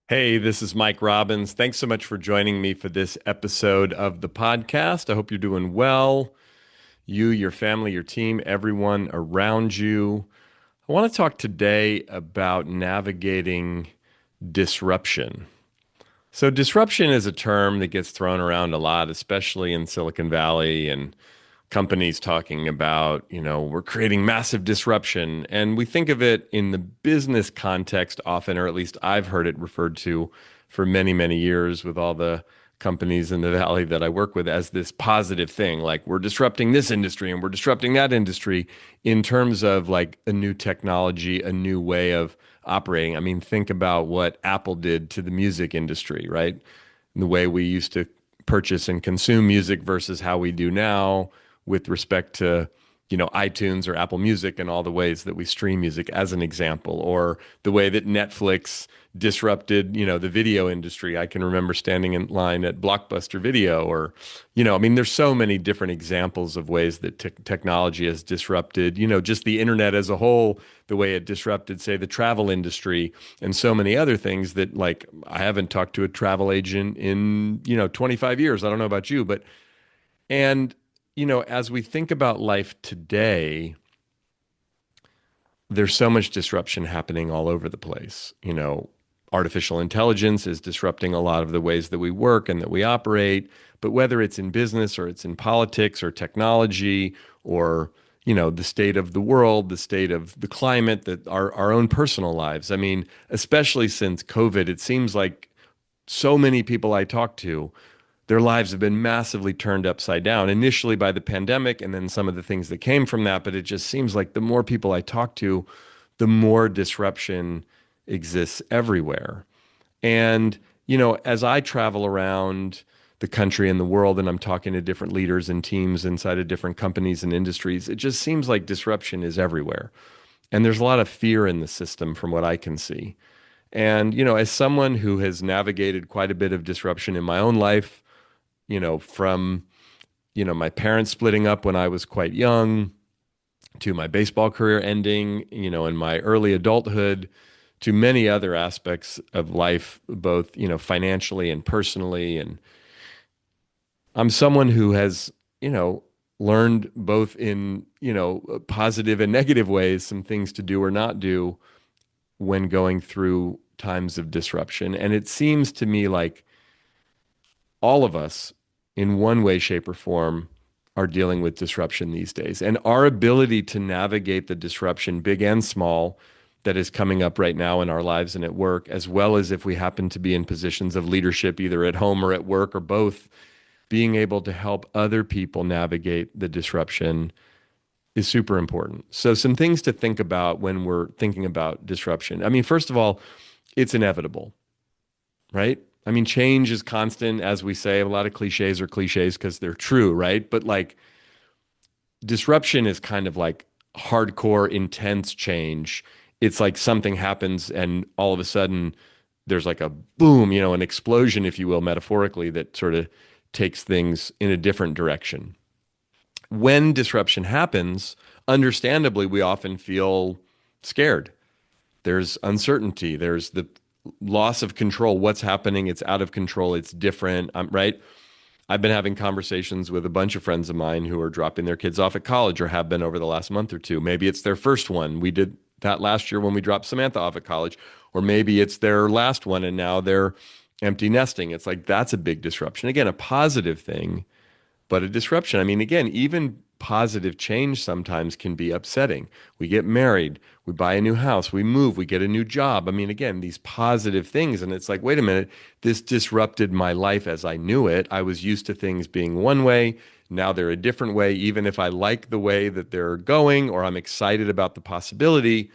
Hey, this is Mike Robbins. Thanks so much for joining me for this episode of the podcast. I hope you're doing well. You, your family, your team, everyone around you. I want to talk today about navigating disruption. So, disruption is a term that gets thrown around a lot, especially in Silicon Valley and companies talking about, we're creating massive disruption. And we think of it in the business context often, or at least I've heard it referred to for many, many years with all the companies in the Valley that I work with as this positive thing. Like we're disrupting this industry and we're disrupting that industry in terms of like a new technology, a new way of operating. I mean, think about what Apple did to the music industry, right? The way we used to purchase and consume music versus how we do now with respect to iTunes or Apple Music and all the ways that we stream music as an example, or the way that Netflix disrupted the video industry. I can remember standing in line at Blockbuster Video, or I mean there's so many different examples of ways that technology has disrupted just the internet as a whole, the way it disrupted, say, the travel industry, and so many other things that, like, I haven't talked to a travel agent in 25 years. I don't know about you, but and as we think about life today, there's so much disruption happening all over the place. Artificial intelligence is disrupting a lot of the ways that we work and that we operate. But whether it's in business or it's in politics or technology or the state of the world, the state of the climate, that our own personal lives. I mean, especially since COVID, it seems like so many people I talk to, their lives have been massively turned upside down, initially by the pandemic and then some of the things that came from that. But it just seems like the more people I talk to, the more disruption exists everywhere. And, as I travel around the country and the world and I'm talking to different leaders and teams inside of different companies and industries, it just seems like disruption is everywhere. And there's a lot of fear in the system from what I can see. And, as someone who has navigated quite a bit of disruption in my own life, from, my parents splitting up when I was quite young, to my baseball career ending, in my early adulthood, to many other aspects of life, both, financially and personally. And I'm someone who has, learned both in, positive and negative ways, some things to do or not do when going through times of disruption. And it seems to me like all of us, in one way, shape, or form, are dealing with disruption these days. And our ability to navigate the disruption, big and small, that is coming up right now in our lives and at work, as well as if we happen to be in positions of leadership, either at home or at work or both, being able to help other people navigate the disruption is super important. So, some things to think about when we're thinking about disruption. I mean, first of all, it's inevitable, right? I mean, change is constant, as we say. A lot of cliches are cliches because they're true, right? But like disruption is kind of like hardcore, intense change. It's like something happens and all of a sudden there's like a boom, an explosion, if you will, metaphorically, that sort of takes things in a different direction. When disruption happens, understandably, we often feel scared. There's uncertainty. There's the loss of control. What's happening? It's out of control. It's different. Right. I've been having conversations with a bunch of friends of mine who are dropping their kids off at college or have been over the last month or two. Maybe it's their first one. We did that last year when we dropped Samantha off at college, or maybe it's their last one and now they're empty nesting. It's like that's a big disruption. Again, a positive thing, but a disruption. I mean, again, even positive change sometimes can be upsetting. We get married, we buy a new house, we move, we get a new job. I mean, again, these positive things. And it's like, wait a minute, this disrupted my life as I knew it. I was used to things being one way. Now they're a different way. Even if I like the way that they're going or I'm excited about the possibility,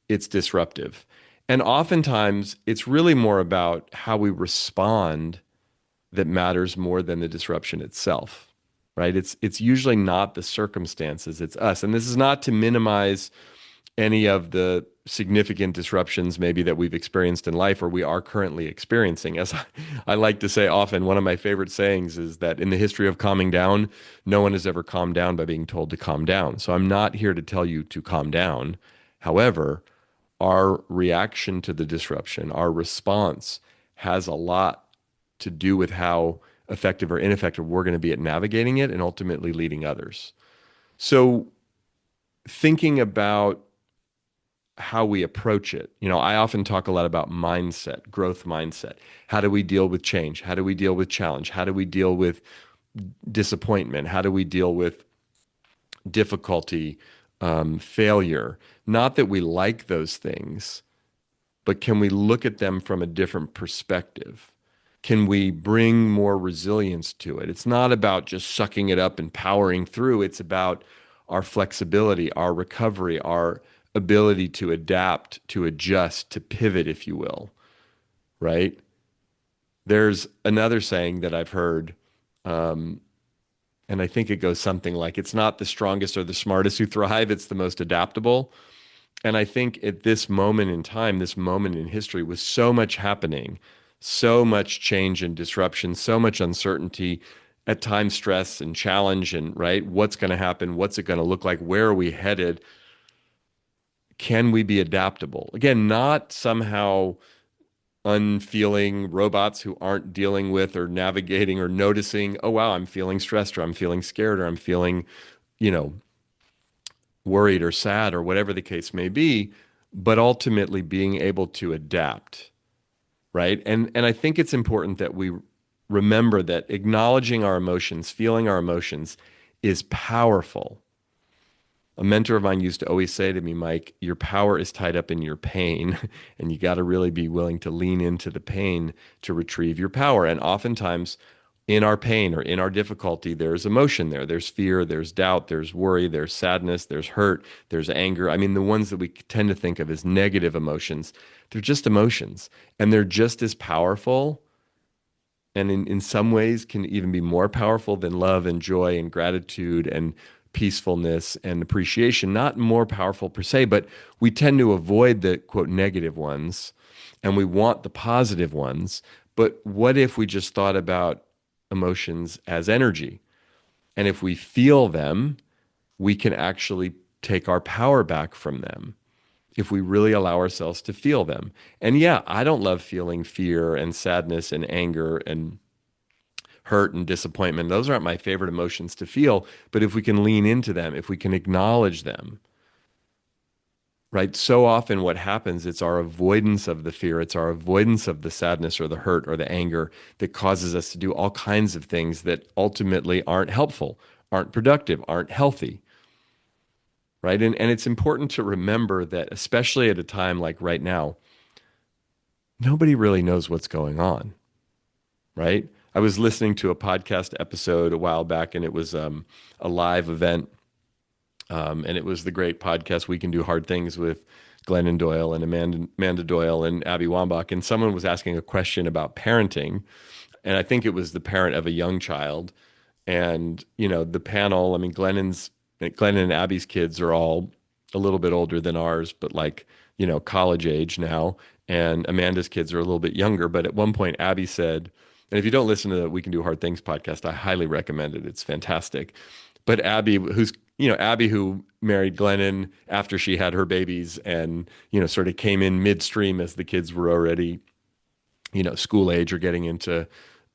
it's disruptive. And oftentimes, it's really more about how we respond that matters more than the disruption itself, right? It's usually not the circumstances, it's us. And this is not to minimize any of the significant disruptions maybe that we've experienced in life or we are currently experiencing. As I like to say often, one of my favorite sayings is that in the history of calming down, no one has ever calmed down by being told to calm down. So I'm not here to tell you to calm down. However, our reaction to the disruption, our response has a lot to do with how effective or ineffective we're going to be at navigating it and ultimately leading others. So, thinking about how we approach it, I often talk a lot about mindset, growth mindset. How do we deal with change? How do we deal with challenge? How do we deal with disappointment? How do we deal with difficulty, failure? Not that we like those things, but can we look at them from a different perspective? Can we bring more resilience to it? It's not about just sucking it up and powering through. It's about our flexibility, our recovery, our ability to adapt, to adjust, to pivot, if you will, right? There's another saying that I've heard, and I think it goes something like, it's not the strongest or the smartest who thrive, it's the most adaptable. And I think at this moment in time, this moment in history, with so much happening, so much change and disruption, so much uncertainty, at times stress and challenge, and right, what's going to happen? What's it going to look like? Where are we headed? Can we be adaptable? Again, not somehow unfeeling robots who aren't dealing with or navigating or noticing, oh, wow, I'm feeling stressed or I'm feeling scared or I'm feeling, you know, worried or sad or whatever the case may be, but ultimately being able to adapt, right? And I think it's important that we remember that acknowledging our emotions, feeling our emotions is powerful. A mentor of mine used to always say to me, Mike, your power is tied up in your pain, and you got to really be willing to lean into the pain to retrieve your power. And oftentimes, in our pain or in our difficulty, there's emotion there. There's fear, there's doubt, there's worry, there's sadness, there's hurt, there's anger. I mean, the ones that we tend to think of as negative emotions, they're just emotions, and they're just as powerful and in some ways can even be more powerful than love and joy and gratitude and peacefulness and appreciation. Not more powerful per se, but we tend to avoid the quote negative ones and we want the positive ones. But what if we just thought about emotions as energy? And if we feel them, we can actually take our power back from them if we really allow ourselves to feel them. And yeah, I don't love feeling fear and sadness and anger and hurt and disappointment. Those aren't my favorite emotions to feel, but if we can lean into them, if we can acknowledge them, right? So often what happens, it's our avoidance of the fear, it's our avoidance of the sadness or the hurt or the anger that causes us to do all kinds of things that ultimately aren't helpful, aren't productive, aren't healthy, right? And it's important to remember that, especially at a time like right now, nobody really knows what's going on, right? I was listening to a podcast episode a while back, and it was a live event, and it was the great podcast We Can Do Hard Things with Glennon Doyle and Amanda Doyle and Abby Wambach, and someone was asking a question about parenting, and I think it was the parent of a young child, and the panel. I mean, Glennon and Abby's kids are all a little bit older than ours, but like college age now, and Amanda's kids are a little bit younger. But at one point, Abby said, and if you don't listen to the We Can Do Hard Things podcast, I highly recommend it. It's fantastic. But Abby, Abby who married Glennon after she had her babies and, sort of came in midstream as the kids were already, school age or getting into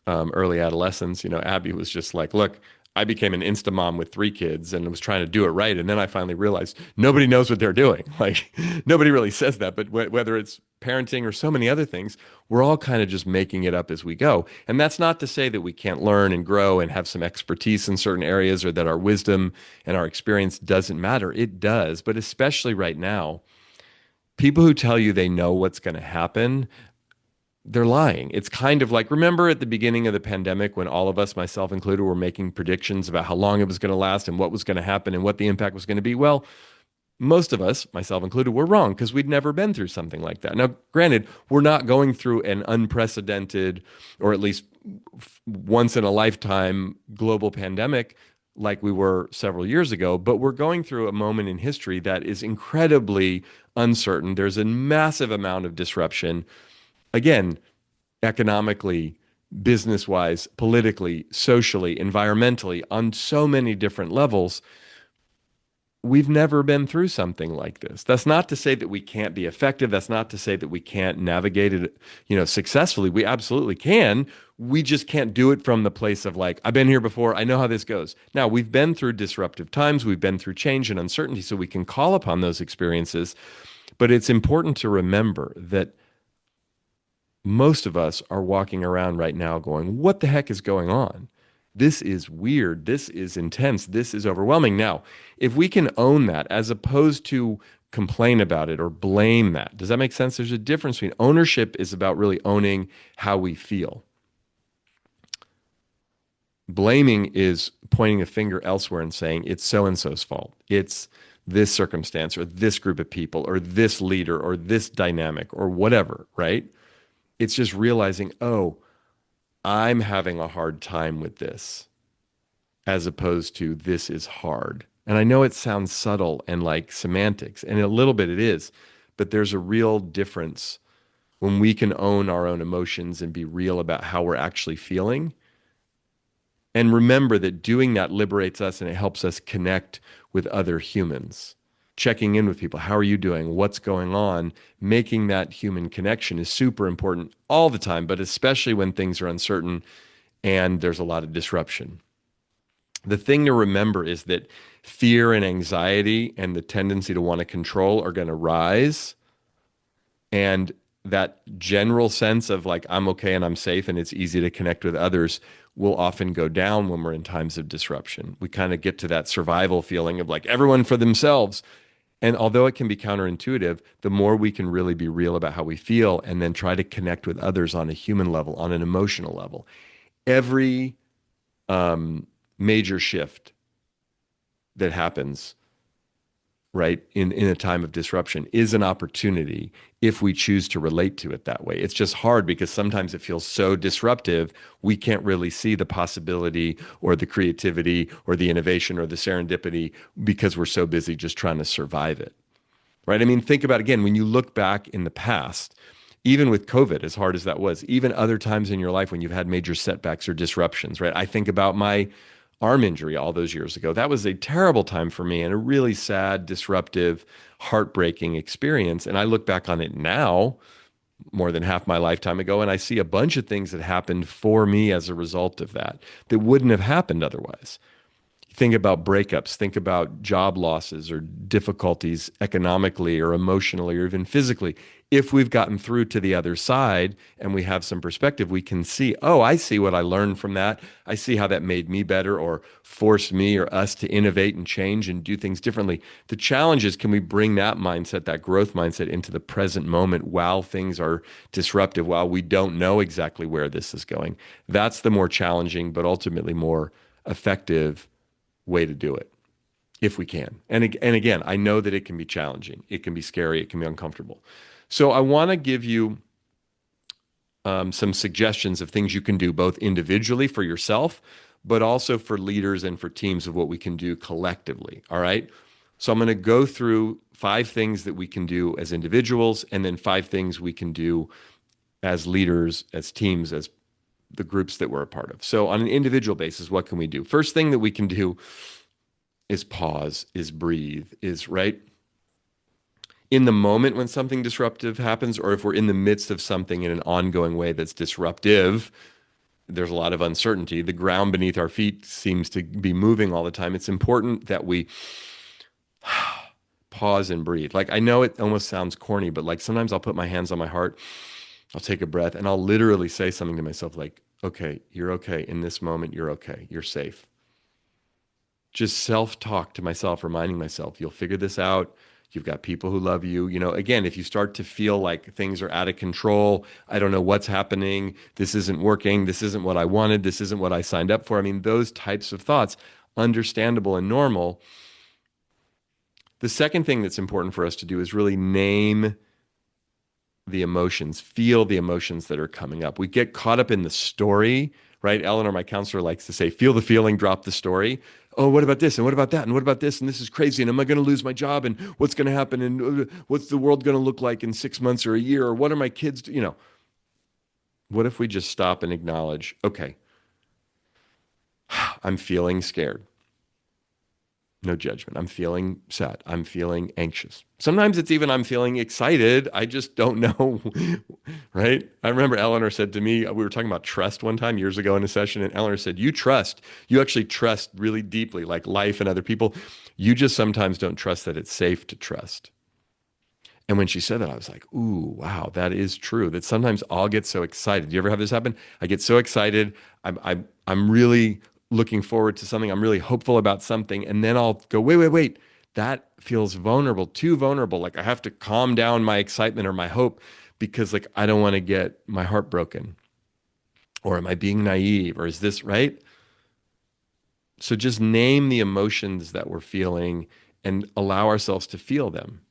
early adolescence. Abby was just like, look, I became an Insta mom with 3 kids and was trying to do it right. And then I finally realized nobody knows what they're doing. Like nobody really says that, but whether it's parenting or so many other things, we're all kind of just making it up as we go. And that's not to say that we can't learn and grow and have some expertise in certain areas or that our wisdom and our experience doesn't matter. It does. But especially right now, people who tell you they know what's going to happen, they're lying. It's kind of like, remember at the beginning of the pandemic when all of us, myself included, were making predictions about how long it was going to last and what was going to happen and what the impact was going to be? Well, most of us, myself included, were wrong because we'd never been through something like that. Now, granted, we're not going through an unprecedented or at least once in a lifetime global pandemic like we were several years ago, but we're going through a moment in history that is incredibly uncertain. There's a massive amount of disruption. Again, economically, business wise, politically, socially, environmentally, on so many different levels. we've never been through something like this. That's not to say that we can't be effective. That's not to say that we can't navigate it, successfully. We absolutely can. We just can't do it from the place of like, I've been here before. I know how this goes. Now, we've been through disruptive times. We've been through change and uncertainty, so we can call upon those experiences. But it's important to remember that most of us are walking around right now going, what the heck is going on? This is weird. This is intense. This is overwhelming. Now, if we can own that as opposed to complain about it or blame that, does that make sense? There's a difference between ownership is about really owning how we feel. Blaming is pointing a finger elsewhere and saying it's so and so's fault. It's this circumstance or this group of people or this leader or this dynamic or whatever, right? It's just realizing, oh, I'm having a hard time with this, as opposed to this is hard. And I know it sounds subtle and like semantics, and a little bit it is, but there's a real difference when we can own our own emotions and be real about how we're actually feeling. And remember that doing that liberates us and it helps us connect with other humans. Checking in with people. How are you doing? What's going on? Making that human connection is super important all the time, but especially when things are uncertain and there's a lot of disruption. The thing to remember is that fear and anxiety and the tendency to want to control are going to rise. And that general sense of like, I'm okay and I'm safe and it's easy to connect with others will often go down when we're in times of disruption. We kind of get to that survival feeling of like everyone for themselves. And although it can be counterintuitive, the more we can really be real about how we feel and then try to connect with others on a human level, on an emotional level. Every major shift that happens, right, in a time of disruption is an opportunity if we choose to relate to it that way. It's just hard because sometimes it feels so disruptive, we can't really see the possibility or the creativity or the innovation or the serendipity because we're so busy just trying to survive it, right? I mean, think about again, when you look back in the past, even with COVID, as hard as that was, even other times in your life when you've had major setbacks or disruptions, right? I think about my arm injury all those years ago. That was a terrible time for me and a really sad, disruptive, heartbreaking experience. And I look back on it now, more than half my lifetime ago, and I see a bunch of things that happened for me as a result of that that wouldn't have happened otherwise. Think about breakups, think about job losses or difficulties economically or emotionally or even physically. If we've gotten through to the other side and we have some perspective, we can see, oh, I see what I learned from that. I see how that made me better or forced me or us to innovate and change and do things differently. The challenge is, can we bring that mindset, that growth mindset into the present moment while things are disruptive, while we don't know exactly where this is going? That's the more challenging, but ultimately more effective way to do it if we can. And again, I know that it can be challenging. It can be scary. It can be uncomfortable. So I want to give you some suggestions of things you can do both individually for yourself, but also for leaders and for teams of what we can do collectively. All right. So I'm going to go through 5 things that we can do as individuals and then 5 things we can do as leaders, as teams, as the groups that we're a part of. So on an individual basis, what can we do? First thing that we can do is pause, is breathe, is right in the moment when something disruptive happens, or if we're in the midst of something in an ongoing way that's disruptive, there's a lot of uncertainty. The ground beneath our feet seems to be moving all the time. It's important that we pause and breathe. Like I know it almost sounds corny, but like sometimes I'll put my hands on my heart, I'll take a breath, and I'll literally say something to myself like, okay, you're okay. In this moment, you're okay. You're safe. Just self-talk to myself, reminding myself, you'll figure this out. You've got people who love you. Again, if you start to feel like things are out of control, I don't know what's happening, this isn't working, this isn't what I wanted, this isn't what I signed up for. I mean, those types of thoughts, understandable and normal. The second thing that's important for us to do is really name the emotions, feel the emotions that are coming up. We get caught up in the story, right? Eleanor, my counselor, likes to say, feel the feeling, drop the story. Oh, what about this? And what about that? And what about this? And this is crazy. And am I going to lose my job? And what's going to happen? And what's the world going to look like in 6 months or a year? Or what are my kids? What if we just stop and acknowledge, okay, I'm feeling scared. No judgment. I'm feeling sad. I'm feeling anxious. Sometimes it's even I'm feeling excited. I just don't know. Right? I remember Eleanor said to me, we were talking about trust one time years ago in a session, and Eleanor said, you trust. You actually trust really deeply, like life and other people. You just sometimes don't trust that it's safe to trust. And when she said that, I was like, ooh, wow, that is true. That sometimes I'll get so excited. Do you ever have this happen? I get so excited. I'm really looking forward to something. I'm really hopeful about something. And then I'll go, wait, wait, wait. That feels vulnerable, too vulnerable. Like I have to calm down my excitement or my hope because like I don't want to get my heart broken. Or am I being naive? Or is this right? So just name the emotions that we're feeling and allow ourselves to feel them.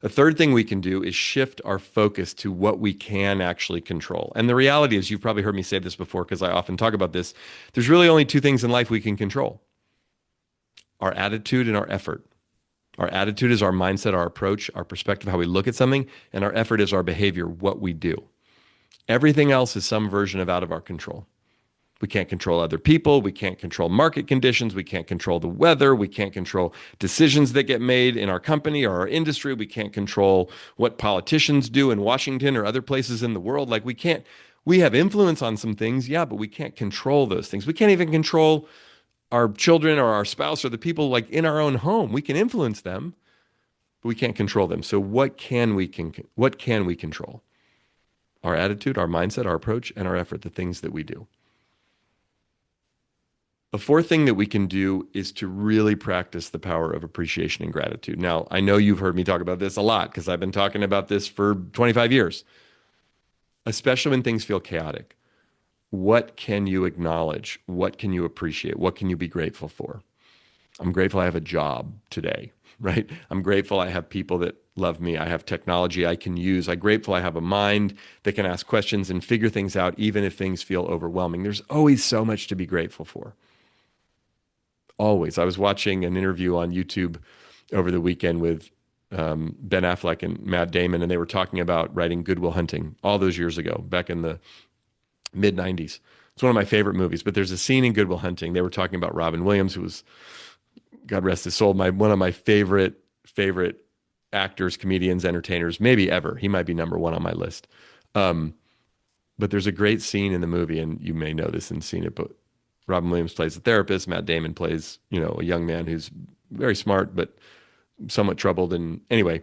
The third thing we can do is shift our focus to what we can actually control. And the reality is, you've probably heard me say this before because I often talk about this. There's really only two things in life we can control: our attitude and our effort. Our attitude is our mindset, our approach, our perspective, how we look at something, and our effort is our behavior, what we do. Everything else is some version of out of our control. We can't control other people. We can't control market conditions. We can't control the weather. We can't control decisions that get made in our company or our industry. We can't control what politicians do in Washington or other places in the world. Like we can't, we have influence on some things, yeah, but we can't control those things. We can't even control our children or our spouse or the people like in our own home. We can influence them, but we can't control them. So what can we control? Our attitude, our mindset, our approach, and our effort, the things that we do. A fourth thing that we can do is to really practice the power of appreciation and gratitude. Now, I know you've heard me talk about this a lot because I've been talking about this for 25 years, especially when things feel chaotic. What can you acknowledge? What can you appreciate? What can you be grateful for? I'm grateful I have a job today, right? I'm grateful I have people that love me. I have technology I can use. I'm grateful I have a mind that can ask questions and figure things out, even if things feel overwhelming. There's always so much to be grateful for. Always. I was watching an interview on YouTube over the weekend with Ben Affleck and Matt Damon, and they were talking about writing Good Will Hunting all those years ago, back in the mid 90s. It's one of my favorite movies, but there's a scene in Good Will Hunting. They were talking about Robin Williams, who was, God rest his soul, one of my favorite actors, comedians, entertainers, maybe ever. He might be number one on my list. Um, but there's a great scene in the movie, and you may know this and seen it, but Robin Williams plays a therapist. Matt Damon plays, a young man who's very smart, but somewhat troubled. And anyway,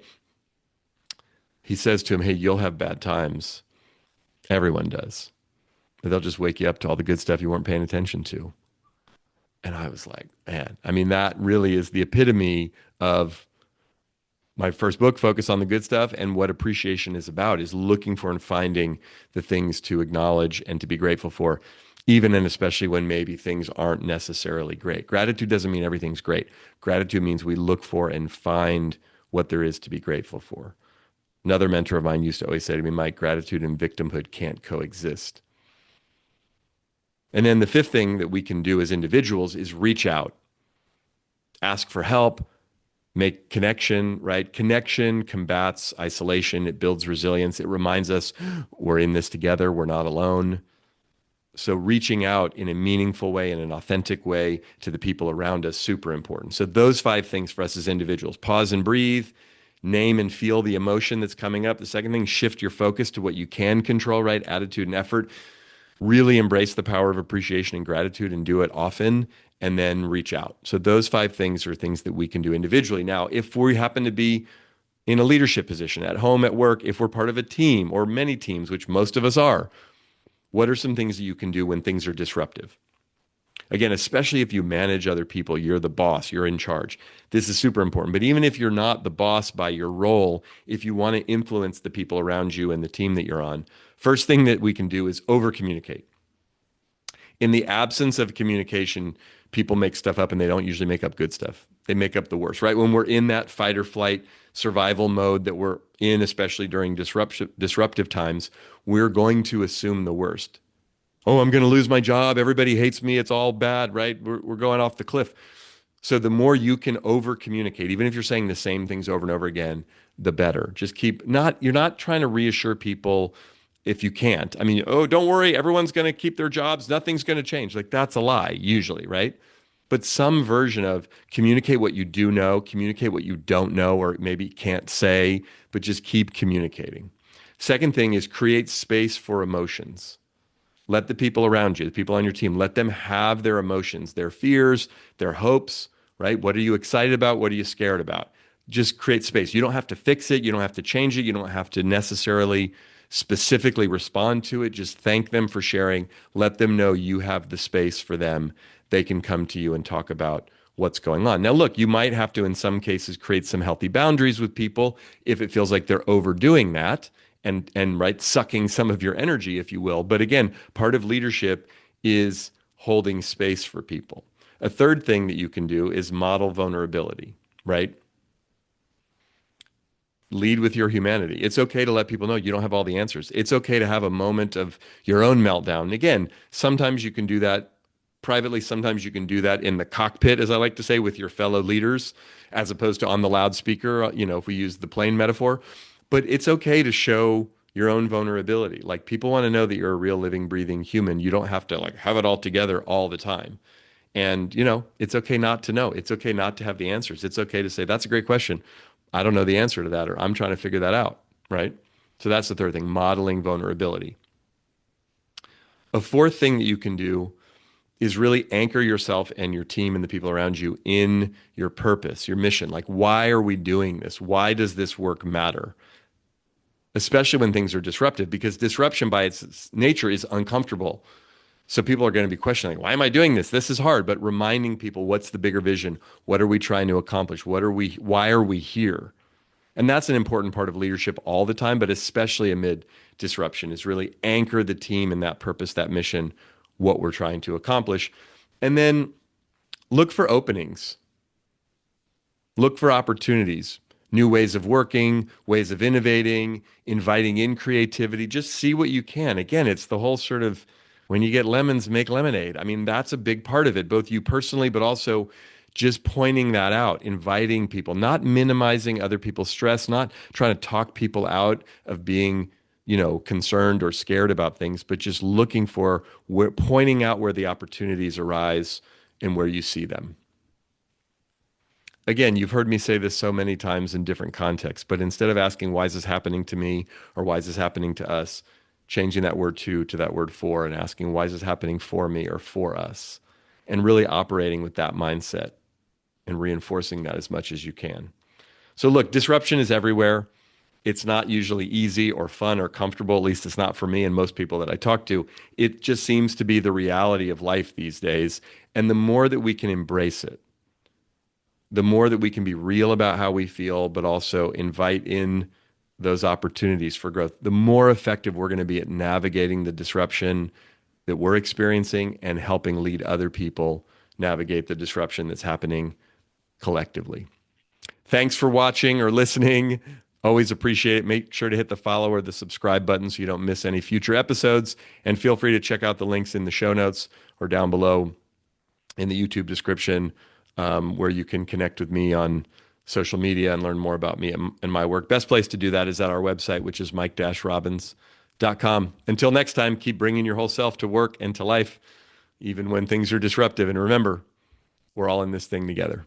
he says to him, hey, you'll have bad times. Everyone does. But they'll just wake you up to all the good stuff you weren't paying attention to. And I was like, man, I mean, that really is the epitome of my first book, Focus on the Good Stuff, and what appreciation is about, is looking for and finding the things to acknowledge and to be grateful for, even and especially when maybe things aren't necessarily great. Gratitude doesn't mean everything's great. Gratitude means we look for and find what there is to be grateful for. Another mentor of mine used to always say to me, Mike, gratitude and victimhood can't coexist. And then the fifth thing that we can do as individuals is reach out, ask for help, make connection, right? Connection combats isolation. It builds resilience. It reminds us we're in this together. We're not alone. So reaching out in a meaningful way, in an authentic way to the people around us, super important. So those five things for us as individuals: pause and breathe, name and feel the emotion that's coming up. The second thing, shift your focus to what you can control, right? Attitude and effort. Really embrace the power of appreciation and gratitude and do it often, and then reach out. So those five things are things that we can do individually. Now, if we happen to be in a leadership position at home, at work, if we're part of a team or many teams, which most of us are, what are some things that you can do when things are disruptive? Again, especially if you manage other people, you're the boss, you're in charge. This is super important. But even if you're not the boss by your role, if you want to influence the people around you and the team that you're on, first thing that we can do is over communicate. In the absence of communication, people make stuff up and they don't usually make up good stuff. They make up the worst, right? When we're in that fight or flight survival mode that we're in, especially during disruptive times, we're going to assume the worst. Oh, I'm going to lose my job. Everybody hates me. It's all bad, right? We're going off the cliff. So the more you can over communicate, even if you're saying the same things over and over again, the better. Just you're not trying to reassure people if you can't. I mean, oh, don't worry, everyone's going to keep their jobs. Nothing's going to change. Like that's a lie usually, right? but some version of communicate what you do know, communicate what you don't know, or maybe can't say, but just keep communicating. Second thing is create space for emotions. Let the people around you, the people on your team, let them have their emotions, their fears, their hopes, right? What are you excited about? What are you scared about? Just create space. You don't have to fix it. You don't have to change it. You don't have to necessarily specifically respond to it. Just thank them for sharing. Let them know you have the space for them. They can come to you and talk about what's going on. Now, look, you might have to, in some cases, create some healthy boundaries with people if it feels like they're overdoing that and right, sucking some of your energy, if you will. But again, part of leadership is holding space for people. A third thing that you can do is model vulnerability, right? Lead with your humanity. It's okay to let people know you don't have all the answers. It's okay to have a moment of your own meltdown. And again, sometimes you can do that privately. Sometimes you can do that in the cockpit, as I like to say, with your fellow leaders, as opposed to on the loudspeaker, if we use the plane metaphor. But it's okay to show your own vulnerability. Like people want to know that you're a real living, breathing human. You don't have to like have it all together all the time. And, it's okay not to know. It's okay not to have the answers. It's okay to say, that's a great question. I don't know the answer to that, or I'm trying to figure that out, right? So that's the third thing, modeling vulnerability. A fourth thing that you can do is really anchor yourself and your team and the people around you in your purpose, your mission. Like, why are we doing this? Why does this work matter? Especially when things are disruptive, because disruption by its nature is uncomfortable. So people are going to be questioning, why am I doing this? This is hard, but reminding people what's the bigger vision? What are we trying to accomplish? Why are we here? And that's an important part of leadership all the time, but especially amid disruption is really anchor the team in that purpose, that mission, what we're trying to accomplish. And then look for openings. Look for opportunities, new ways of working, ways of innovating, inviting in creativity. Just see what you can. Again, it's the whole sort of when you get lemons, make lemonade. I mean, that's a big part of it, both you personally, but also just pointing that out, inviting people, not minimizing other people's stress, not trying to talk people out of being, concerned or scared about things, but just looking for pointing out where the opportunities arise and where you see them. Again, you've heard me say this so many times in different contexts, but instead of asking, why is this happening to me or why is this happening to us, changing that word to that word for and asking, why is this happening for me or for us? And really operating with that mindset and reinforcing that as much as you can. So, look, disruption is everywhere. It's not usually easy or fun or comfortable. At least it's not for me and most people that I talk to. It just seems to be the reality of life these days. And the more that we can embrace it, the more that we can be real about how we feel, but also invite in those opportunities for growth, the more effective we're going to be at navigating the disruption that we're experiencing and helping lead other people navigate the disruption that's happening collectively. Thanks for watching or listening. Always appreciate it. Make sure to hit the follow or the subscribe button so you don't miss any future episodes. And feel free to check out the links in the show notes or down below in the YouTube description, where you can connect with me on social media and learn more about me and my work. Best place to do that is at our website, which is mike-robbins.com. Until next time, keep bringing your whole self to work and to life, even when things are disruptive. And remember, we're all in this thing together.